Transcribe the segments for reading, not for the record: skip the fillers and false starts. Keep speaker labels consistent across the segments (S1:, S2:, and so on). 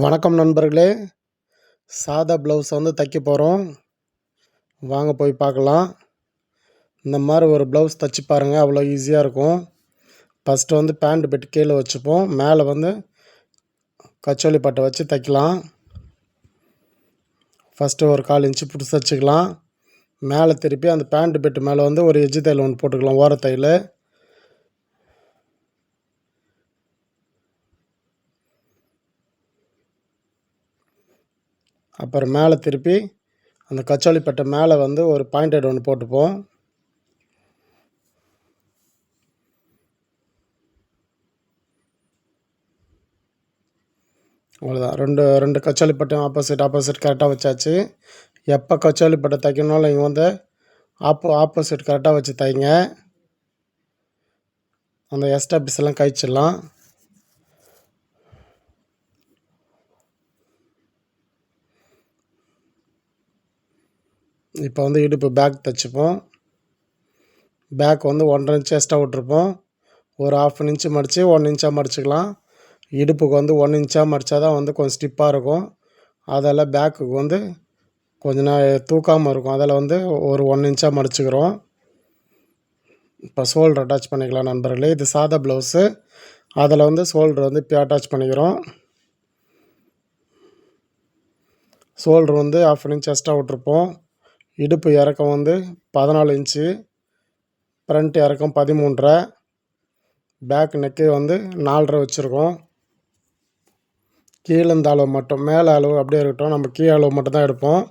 S1: வணக்கம் நண்பர்களே. சாதா ப்ளவுஸ் தைக்க போகிறோம். வாங்க போய் பார்க்கலாம். இந்த மாதிரி ஒரு ப்ளவுஸ் தைச்சி பாருங்கள், அவ்வளோ ஈஸியாக இருக்கும். ஃபஸ்ட்டு பேண்ட் பெட்டு கீழே வச்சுப்போம். மேலே கச்சோலி பட்டை வச்சு தைக்கலாம். ஃபஸ்ட்டு ஒரு 1/4 இன்ச்சு பிடிச்சி தைச்சிக்கலாம். மேலே திருப்பி அந்த பேண்ட் பெட்டு மேலே ஒரு எஜ்ஜு தையல் ஒன்று போட்டுக்கலாம், ஓரத்தையில். அப்புறம் மேலே திருப்பி அந்த கச்சோலி பட்டை மேலே ஒரு பாயிண்டட் ஒன்று போட்டுப்போம். அவ்வளோதான். ரெண்டு கச்சோலி பட்டையும் ஆப்போசிட் கரெக்டாக வச்சாச்சு. எப்போ கச்சோலி பட்டை தைக்கணும்னாலும் நீங்கள் ஆப்போசிட் கரெக்டாக வச்சு தைங்க. அந்த எக்ஸ்ட்ரா பீஸ் எல்லாம் கழிச்சிடலாம். இப்போ இடுப்பு பேக் தைச்சிப்போம். பேக் 1.5 இன்ச்சு எக்ஸ்ட்ரா விட்ருப்போம். ஒரு 1/2 இன்ச்சு மடித்து 1 இன்ச்சாக மடிச்சுக்கலாம். இடுப்புக்கு 1 இன்ச்சாக மடித்தா தான் கொஞ்சம் ஸ்டிப்பாக இருக்கும். அதில் பேக்குக்கு கொஞ்சம் தூக்காமல் இருக்கும். அதில் ஒரு 1 இன்ச்சாக மடிச்சுக்கிறோம். இப்போ ஷோல்டர் அட்டாச் பண்ணிக்கலாம் நண்பர்களே. இது சாதா ப்ளவுஸு. அதில் ஷோல்டர் இப்போ அட்டாச் பண்ணிக்கிறோம். ஷோல்டர் 1/2 இன்ச் எக்ஸ்ட்ரா விட்ருப்போம். இடுப்பு இறக்கம் 14 இன்ச்சு, ஃப்ரண்ட் இறக்கம் 13.5, பேக் நெக்கு 4.5 வச்சுருக்கோம். கீழே இந்த அளவு மட்டும், மேலே அளவு அப்படியே இருக்கட்டும். நம்ம கீழே அளவு மட்டும் தான் எடுப்போம்.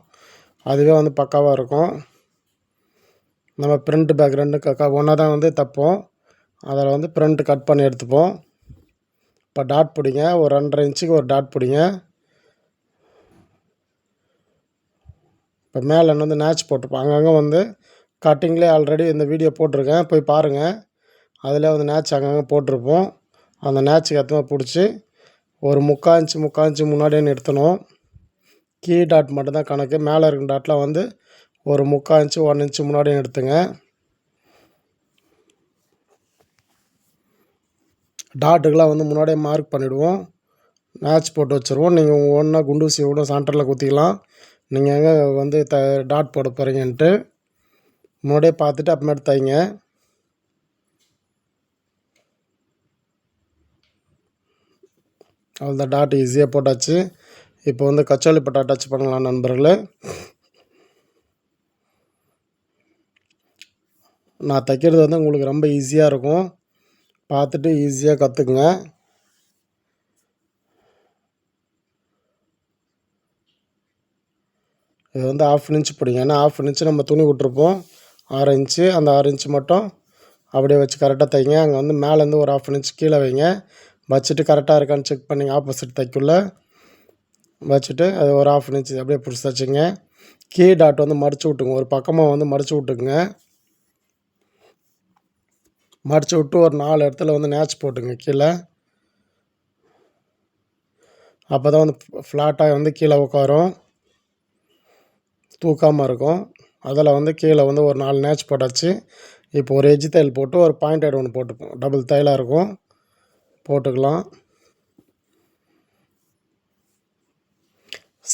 S1: அதுவே பக்காவாக இருக்கும். நம்ம ஃப்ரண்ட் பேக் ரெண்டும் ஒன்றா தான் தைப்போம். அதில் ஃப்ரண்ட் கட் பண்ணி எடுத்துப்போம். இப்போ டாட் பிடிங்க. ஒரு 2.5 இன்ச்சுக்கு ஒரு டாட் பிடிங்க. இப்போ மேலே நேச் போட்டுப்போம். அங்கங்கே கட்டிங்லேயே ஆல்ரெடி இந்த வீடியோ போட்டிருக்கேன், போய் பாருங்கள். அதில் நேச் அங்கங்கே போட்டிருப்போம். அந்த நேச்சுக்கு ஏற்ற மாதிரி பிடிச்சி ஒரு 3/4 இன்ச்சு முன்னாடியே நிறுத்தணும். கீ டாட் மட்டும்தான் கணக்கு. மேலே இருக்கிற டாட்டில் ஒரு 3/4 இன்ச்சு 1 இன்ச்சு முன்னாடியே நிறுத்துங்க. டாட்டுக்கெலாம் முன்னாடியே மார்க் பண்ணிவிடுவோம். மேட்ச் போட்டு வச்சுருவோம். நீங்கள் ஒன்றா குண்டூசி கூட சென்டரில் குத்திக்கலாம். நீங்கள் எங்கே டாட் போட போகிறீங்கன்ட்டு முன்னாடியே பார்த்துட்டு அப்புறமேட்டு தைங்க. அவ்வளோதான், டாட் ஈஸியாக போட்டாச்சு. இப்போ கச்சோலி பட்டை அட்டாச் பண்ணலாம் நண்பர்களே. நான் தைக்கிறது உங்களுக்கு ரொம்ப ஈஸியாக இருக்கும். பார்த்துட்டு ஈஸியாக கற்றுக்குங்க. இது 1/2 இன்ச்சு பிடிங்க. ஏன்னா 1/2 இன்ச்சு நம்ம துணி விட்ருப்போம். 6 இன்ச்சு. அந்த 6 இன்ச்சு மட்டும் அப்படியே வச்சு கரெக்டாக தைங்க. அங்கே மேலேருந்து ஒரு 1/2 இன்ச்சு கீழே வைங்க. வச்சுட்டு கரெக்டாக இருக்கான்னு செக் பண்ணிங்க. ஆப்போசிட் தைக்குள்ள வச்சுட்டு அது ஒரு 1/2 இன்ச்சு அப்படியே பிடிச்சி தைச்சிங்க. கீ டாட் மடித்து விட்டுங்க. ஒரு பக்கமாக மடித்து விட்டுக்குங்க. மடித்து விட்டு ஒரு 4 இடத்துல நேச் போட்டுங்க கீழே. அப்போ தான் ஃப்ளாட்டாக கீழே உட்காரும், தூக்காமல் இருக்கும். அதில் கீழே ஒரு 4 நேச் போட்டாச்சு. இப்போ ஒரு எஜ்ஜு தையல் போட்டு ஒரு பாயிண்டட் ஒன்று போட்டுப்போம். டபுள் தையலாக இருக்கும், போட்டுக்கலாம்.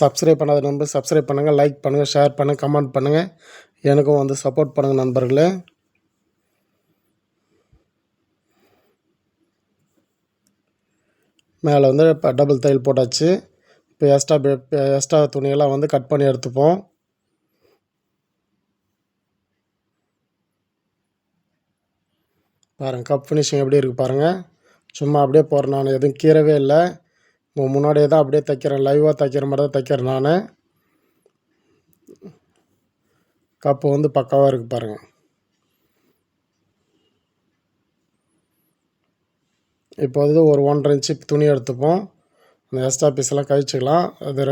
S1: சப்ஸ்கிரைப் பண்ணாத நண்பர் சப்ஸ்கிரைப் பண்ணுங்கள், லைக் பண்ணுங்கள், ஷேர் பண்ணுங்கள், கமெண்ட் பண்ணுங்கள். எனக்கும் சப்போர்ட் பண்ணுங்கள் நண்பர்களே. மேலே இப்போ டபுள் தையல் போட்டாச்சு. இப்போ எக்ஸ்ட்ரா துணியெல்லாம் கட் பண்ணி எடுத்துப்போம். பாருங்கள், கப் ஃபினிஷிங் எப்படி இருக்குது பாருங்கள். சும்மா அப்படியே போகிறேன், நான் எதுவும் கீறவே இல்லை. முன்னாடியே தான் அப்படியே தைக்கிறேன், லைவாக தைக்கிற மாதிரி தான் தைக்கிறேன் நான். கப்பு பக்காவாக இருக்குது பாருங்கள். இப்போ ஒரு 1.5 இன்ச்சு துணி எடுத்துப்போம். அந்த எக்ஸ்ட்ரா பீஸெல்லாம் கழிச்சிக்கலாம். அது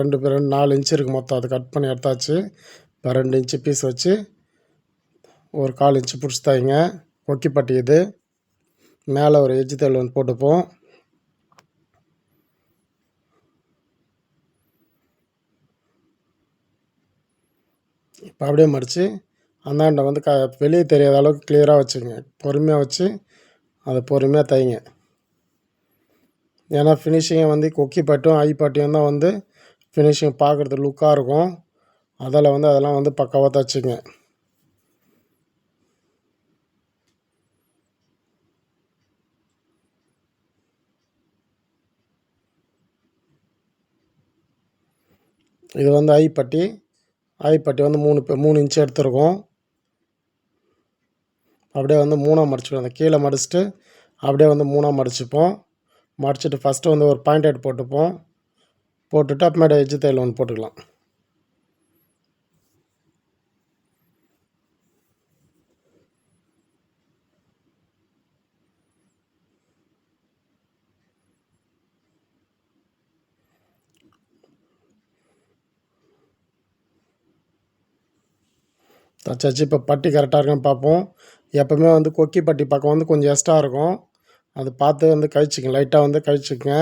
S1: 4 இன்ச்சு இருக்குது மொத்தம். அது கட் பண்ணி எடுத்தாச்சு. இப்போ 2 இன்ச்சு பீஸ் வச்சு ஒரு 1/4 இன்ச்சு பிடிச்சி தைங்க. கொக்கி பட்டி இது. மேலே ஒரு எஜ்ஜு தையல் ஒன்று போட்டுப்போம். இப்போ அப்படியே மடித்து அந்தாண்டை வெளியே தெரியாத அளவுக்கு கிளியராக வச்சுக்கோங்க. பொறுமையாக வச்சு அதை பொறுமையாக தைங்க. ஏன்னா ஃபினிஷிங்கை வந்து கொக்கி பட்டும் ஐ பட்டியும் தான் வந்து ஃபினிஷிங் பார்க்குறது லுக்காக இருக்கும். அதில் வந்து அதெல்லாம் வந்து பக்காவாக தைச்சிங்க. இது வந்து ஐப்பட்டி. ஐப்பட்டி வந்து 3 இன்ச்சு எடுத்துருக்கோம். அப்படியே வந்து 3ஆக மடிச்சுக்கணும். அந்த கீழே மடிச்சுட்டு அப்படியே வந்து 3ஆக மடிச்சுப்போம். மடிச்சுட்டு ஃபஸ்ட்டு வந்து ஒரு பாயிண்ட் போட்டுப்போம். போட்டுட்டு அப்புறமேட்டு எட்ஜ் தையல் ஒன்று போட்டுக்கலாம். தச்சாச்சு. இப்போ பட்டி கரெக்டாக இருக்கான்னு பார்ப்போம். எப்போவுமே வந்து கொக்கி பட்டி பக்கம் வந்து கொஞ்சம் எக்ஸ்ட்ரா இருக்கும். அது பார்த்து வந்து கழிச்சிக்கங்க. லைட்டாக வந்து கழிச்சிக்கங்க.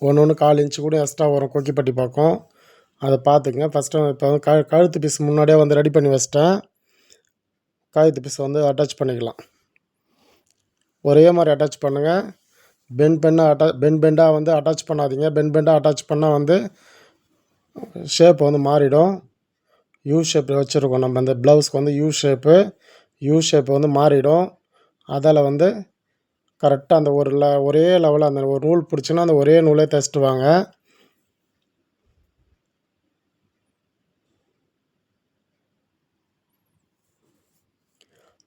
S1: ஒன்று 1/4 இன்ச்சு கூட எக்ஸ்ட்ரா வரும் கொக்கி பட்டி பக்கம். அதை பார்த்துக்குங்க. ஃபஸ்ட்டு இப்போ வந்து கழுத்து பீஸ் முன்னாடியே வந்து ரெடி பண்ணி வச்சிட்டேன். கழுத்து பீஸ் வந்து அட்டாச் பண்ணிக்கலாம். ஒரே மாதிரி அட்டாச் பண்ணுங்கள். பெண்டாக வந்து அட்டாச் பண்ணாதீங்க. பெண்டாக அட்டாச் பண்ணால் வந்து ஷேப் வந்து மாறிடும். யூ ஷேப் வச்சுருக்கோம் நம்ம இந்த ப்ளவுஸ்க்கு வந்து யூ ஷேப் வந்து மாறிடும். அதில் வந்து கரெக்டாக அந்த ஒரே லெவலில் அந்த ஒரு நூல் பிடிச்சின்னா அந்த ஒரே நூலே தைச்சிட்டு வாங்க.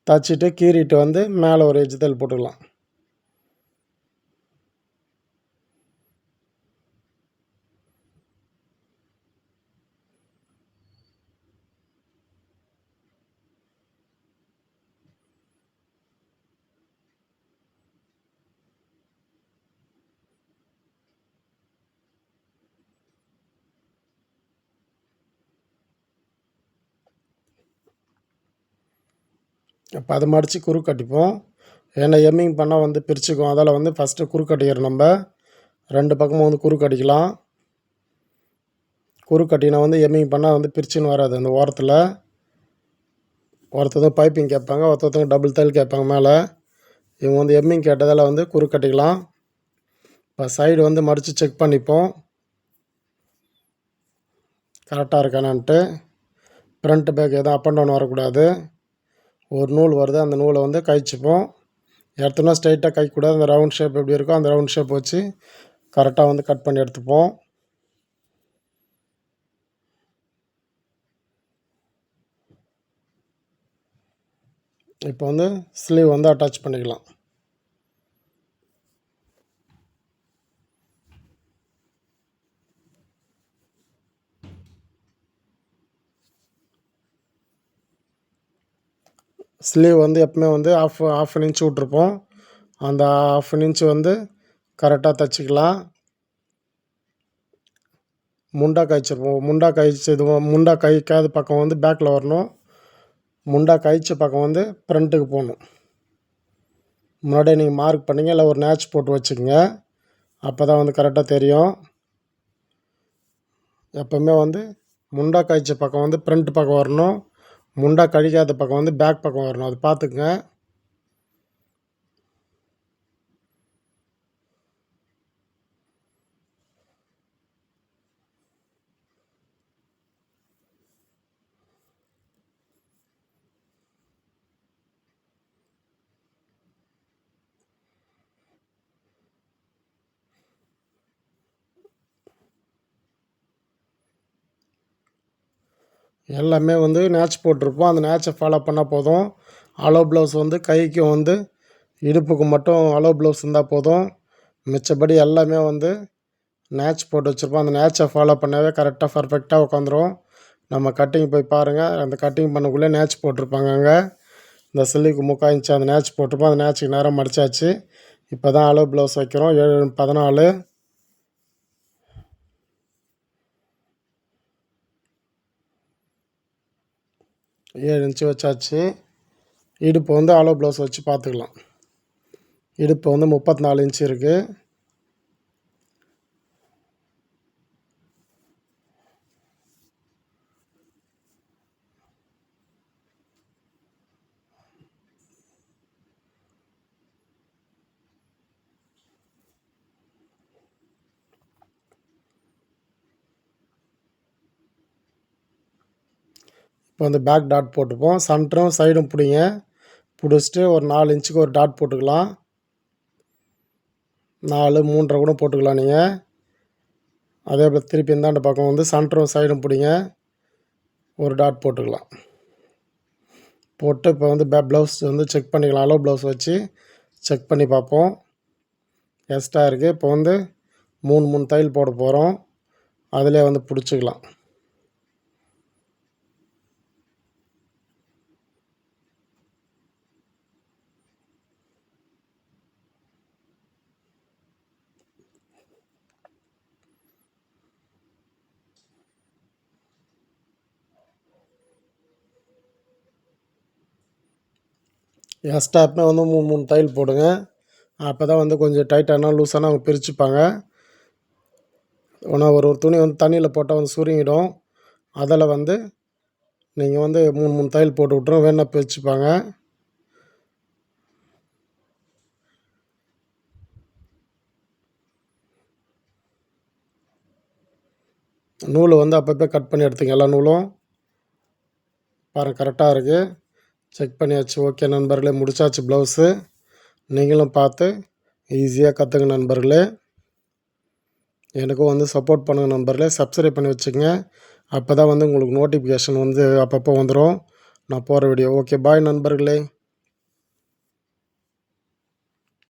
S1: தைச்சிட்டு கீறிட்டு வந்து மேலே ஒரு எட்ஜ் தையல் போட்டுக்கலாம். இப்போ அதை மடித்து குறுக்கு கட்டிப்போம். ஏன்னா எம்மிங் பண்ணால் வந்து பிரிச்சுக்கும். அதில் வந்து ஃபஸ்ட்டு குறுக்கு கட்டிக்கிறோம். நம்ம 2 பக்கமும் வந்து குறுக்கு கட்டிக்கலாம். குறுக்கு கட்டினா வந்து எம்மிங் பண்ணால் வந்து பிரிச்சுன்னு வராது. அந்த ஓரத்தில் ஒருத்தர் பைப்பிங் கேட்பாங்க, ஒருத்தவங்க டபுள் தையல் கேட்பாங்க மேலே. இவங்க வந்து எம்மிங் கேட்டதால் வந்து குறுக்கு கட்டிக்கலாம். இப்போ சைடு வந்து மடித்து செக் பண்ணிப்போம் கரெக்டாக இருக்கானான்ட்டு. ஃப்ரண்ட் பேக் எதுவும் அப் அண்ட் டவுன் வரக்கூடாது. ஒரு நூல் வருது, அந்த நூலை வந்து கழிச்சுப்போம். எடுத்தோன்னா ஸ்ட்ரைட்டாக கைக்கூடாது. அந்த ரவுண்ட் ஷேப் எப்படி இருக்கோ அந்த ரவுண்ட் ஷேப் வச்சு கரெக்டாக வந்து கட் பண்ணி எடுத்துப்போம். இப்போ வந்து ஸ்லீவ் வந்து அட்டாச் பண்ணிக்கலாம். ஸ்லீவ் வந்து எப்பவுமே வந்து ஆஃப் இன்ச் விட்ருப்போம். அந்த ஆஃப் இன்ச் வந்து கரெக்டாக தைச்சிக்கலாம். முண்டா கழிச்சிருப்போம். முண்டா கழிக்காத பக்கம் வந்து பேக்கில் வரணும். முண்டா கழிச்ச பக்கம் வந்து ஃப்ரண்ட்டுக்கு போகணும். முன்னாடியே நீங்கள் மார்க் பண்ணிங்க, இல்லை ஒரு நேட்ச் போட்டு வச்சுக்கோங்க. அப்போ தான் வந்து கரெக்டாக தெரியும். எப்போவுமே வந்து முண்டா கழிச்ச பக்கம் வந்து ஃப்ரண்ட் பக்கம் வரணும். முண்டா கழிக்காத பக்கம் வந்து பேக் பக்கம் வரணும். அது பார்த்துக்குங்க. எல்லாமே வந்து நேட்ச் போட்டிருப்போம். அந்த நேட்சை ஃபாலோ பண்ணால் போதும். அலோ ப்ளவுஸ் வந்து கைக்கு வந்து இடுப்புக்கு மட்டும் அலோ ப்ளவுஸ் இருந்தால் போதும். மிச்சப்படி எல்லாமே வந்து நேட்ச் போட்டு வச்சுருப்போம். அந்த நேட்சை ஃபாலோ பண்ணாவே கரெக்டாக பர்ஃபெக்டாக உட்காந்துரும். நம்ம கட்டிங் போய் பாருங்கள். அந்த கட்டிங் பண்ணக்குள்ளே நேட்ச் போட்டிருப்பாங்க. அங்கே இந்த சில்லிக்கு 3/4 இன்ச்சு அந்த நேட்ச் போட்டிருப்போம். அந்த நேட்சுக்கு நேரம் மடித்தாச்சு. இப்போ தான் அலோ ப்ளவுஸ் வைக்கிறோம். 7 இன்ச்சு வச்சாச்சு. இடுப்பு வந்து அலோ ப்ளவுஸ் வச்சு பார்த்துக்கலாம். இடுப்பு வந்து 34 இன்ச்சு இருக்குது. இப்போ வந்து பேக் டாட் போட்டுப்போம். சென்டரும் சைடும் பிடிங்க. பிடிச்சிட்டு ஒரு 4 இன்ச்சுக்கு ஒரு டாட் போட்டுக்கலாம். 4, 3.5 கூட போட்டுக்கலாம் நீங்கள். அதே போல் திருப்பி இந்தாண்ட பக்கம் வந்து சென்டரும் சைடும் பிடிங்க. ஒரு டாட் போட்டுக்கலாம். போட்டு இப்போ வந்து ப்ளவுஸ் வந்து செக் பண்ணிக்கலாம். அளவு ப்ளவுஸ் வச்சு செக் பண்ணி பார்ப்போம். எக்ஸ்ட்ரா இருக்குது. இப்போ வந்து 3 தையல் போட போகிறோம். அதிலே வந்து பிடிச்சிக்கலாம். எக்ஸ்ட்ரா எப்பவுமே வந்து 3 தையல் போடுங்க. அப்போ தான் வந்து கொஞ்சம் டைட்டானா லூஸானா அவங்க பிரிச்சுப்பாங்க. ஆனால் ஒரு துணி வந்து தண்ணியில் போட்டால் வந்து சுருங்கிடும். அதில் வந்து நீங்கள் வந்து 3 தையல் போட்டு விட்ரும், வேணா பிரிச்சுப்பாங்க. நூல் வந்து அப்பப்போ கட் பண்ணி எடுத்துங்க. எல்லா நூலும் பாருங்கள் கரெக்டாக இருக்குது. செக் பண்ணியாச்சு. ஓகே நண்பர்களே, முடிச்சாச்சு ப்ளவுஸு. நீங்களும் பார்த்து ஈஸியாக கற்றுங்க நண்பர்களே. எனக்கும் வந்து சப்போர்ட் பண்ணுங்க நண்பர்களே. சப்ஸ்கிரைப் பண்ணி வச்சுக்கங்க. அப்போ தான் வந்து உங்களுக்கு நோட்டிஃபிகேஷன் வந்து அப்பப்போ வந்துடும் நான் போகிற வீடியோ. ஓகே பாய் நண்பர்களே.